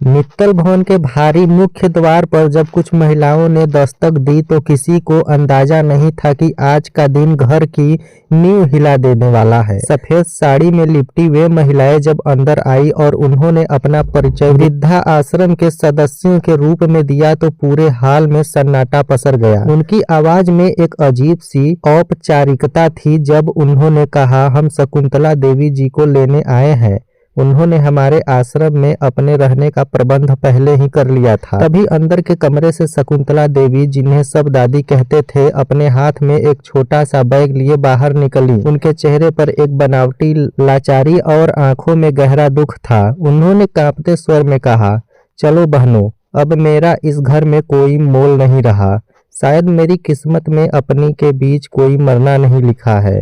मित्तल भवन के भारी मुख्य द्वार पर जब कुछ महिलाओं ने दस्तक दी तो किसी को अंदाजा नहीं था कि आज का दिन घर की नींव हिला देने वाला है। सफेद साड़ी में लिपटी वे महिलाएं जब अंदर आई और उन्होंने अपना परिचय वृद्धा आश्रम के सदस्यों के रूप में दिया तो पूरे हाल में सन्नाटा पसर गया। उनकी आवाज में एक अजीब सी औपचारिकता थी। जब उन्होंने कहा, हम शकुंतला देवी जी को लेने आए हैं। उन्होंने हमारे आश्रम में अपने रहने का प्रबंध पहले ही कर लिया था। तभी अंदर के कमरे से शकुंतला देवी, जिन्हें सब दादी कहते थे, अपने हाथ में एक छोटा सा बैग लिए बाहर निकली। उनके चेहरे पर एक बनावटी लाचारी और आंखों में गहरा दुख था। उन्होंने कांपते स्वर में कहा, चलो बहनों, अब मेरा इस घर में कोई मोल नहीं रहा। शायद मेरी किस्मत में अपनी के बीच कोई मरना नहीं लिखा है।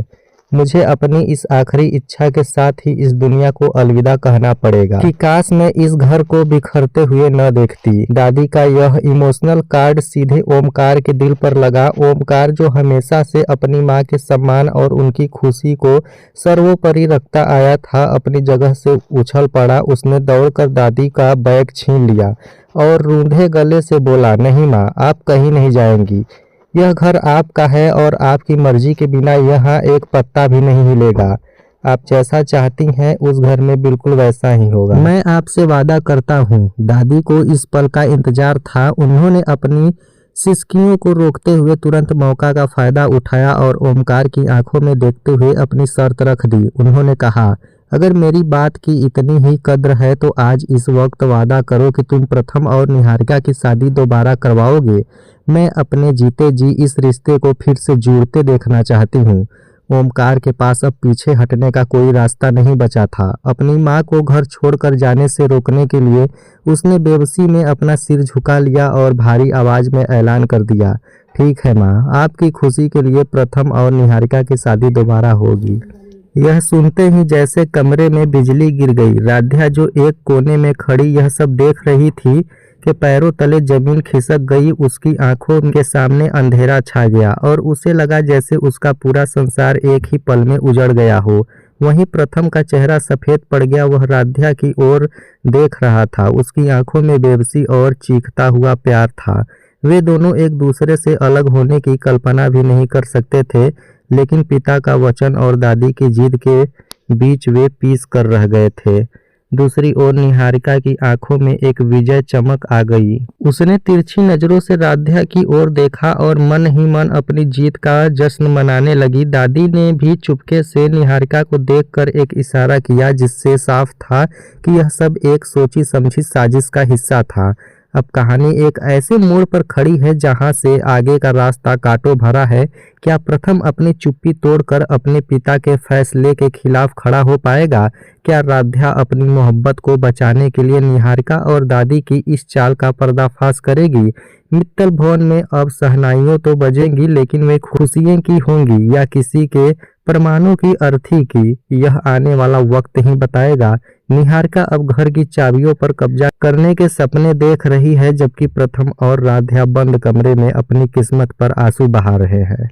मुझे अपनी इस आखिरी इच्छा के साथ ही इस दुनिया को अलविदा कहना पड़ेगा कि काश मैं इस घर को बिखरते हुए न देखती। दादी का यह इमोशनल कार्ड सीधे ओमकार के दिल पर लगा। ओमकार, जो हमेशा से अपनी माँ के सम्मान और उनकी खुशी को सर्वोपरि रखता आया था, अपनी जगह से उछल पड़ा। उसने दौड़कर दादी का बैग छीन लिया और रूंधे गले से बोला, नहीं माँ, आप कहीं नहीं जाएंगी। यह घर आपका है और आपकी मर्जी के बिना यहाँ एक पत्ता भी नहीं हिलेगा। आप जैसा चाहती हैं उस घर में बिल्कुल वैसा ही होगा। मैं आपसे वादा करता हूँ। दादी को इस पल का इंतजार था। उन्होंने अपनी सिसकियों को रोकते हुए तुरंत मौका का फायदा उठाया और ओमकार की आंखों में देखते हुए अपनी शर्त रख दी। उन्होंने कहा, अगर मेरी बात की इतनी ही कद्र है तो आज इस वक्त वादा करो कि तुम प्रथम और निहारिका की शादी दोबारा करवाओगे। मैं अपने जीते जी इस रिश्ते को फिर से जुड़ते देखना चाहती हूँ। ओमकार के पास अब पीछे हटने का कोई रास्ता नहीं बचा था। अपनी माँ को घर छोड़कर जाने से रोकने के लिए उसने बेबसी में अपना सिर झुका लिया और भारी आवाज में ऐलान कर दिया, ठीक है माँ, आपकी खुशी के लिए प्रथम और निहारिका की शादी दोबारा होगी। यह सुनते ही जैसे कमरे में बिजली गिर गई। राध्या, जो एक कोने में खड़ी यह सब देख रही थी, के पैरों तले जमीन खिसक गई। उसकी आंखों के सामने अंधेरा छा गया और उसे लगा जैसे उसका पूरा संसार एक ही पल में उजड़ गया हो। वहीं प्रथम का चेहरा सफेद पड़ गया। वह राध्या की ओर देख रहा था। उसकी आंखों में बेबसी और चीखता हुआ प्यार था। वे दोनों एक दूसरे से अलग होने की कल्पना भी नहीं कर सकते थे, लेकिन पिता का वचन और दादी की जिद के बीच वे पीस कर रह गए थे। दूसरी ओर निहारिका की आंखों में एक विजय चमक आ गई। उसने तिरछी नजरों से राध्या की ओर देखा और मन ही मन अपनी जीत का जश्न मनाने लगी। दादी ने भी चुपके से निहारिका को देखकर एक इशारा किया, जिससे साफ था कि यह सब एक सोची समझी साजिश का हिस्सा था। अब कहानी एक ऐसे मोड़ पर खड़ी है जहां से आगे का रास्ता कांटों भरा है। क्या प्रथम अपनी चुप्पी तोड़कर अपने पिता के फैसले के खिलाफ खड़ा हो पाएगा? क्या राध्या अपनी मोहब्बत को बचाने के लिए निहारिका और दादी की इस चाल का पर्दाफाश करेगी? मित्तल भवन में अब शहनाइयों तो बजेंगी, लेकिन वे खुशियों की होंगी या किसी के परमाणु की अर्थी की? यह आने वाला वक्त ही बताएगा। निहारिका अब घर की चाबियों पर कब्जा करने के सपने देख रही है, जबकि प्रथम और राध्या बंद कमरे में अपनी किस्मत पर आंसू बहा रहे हैं।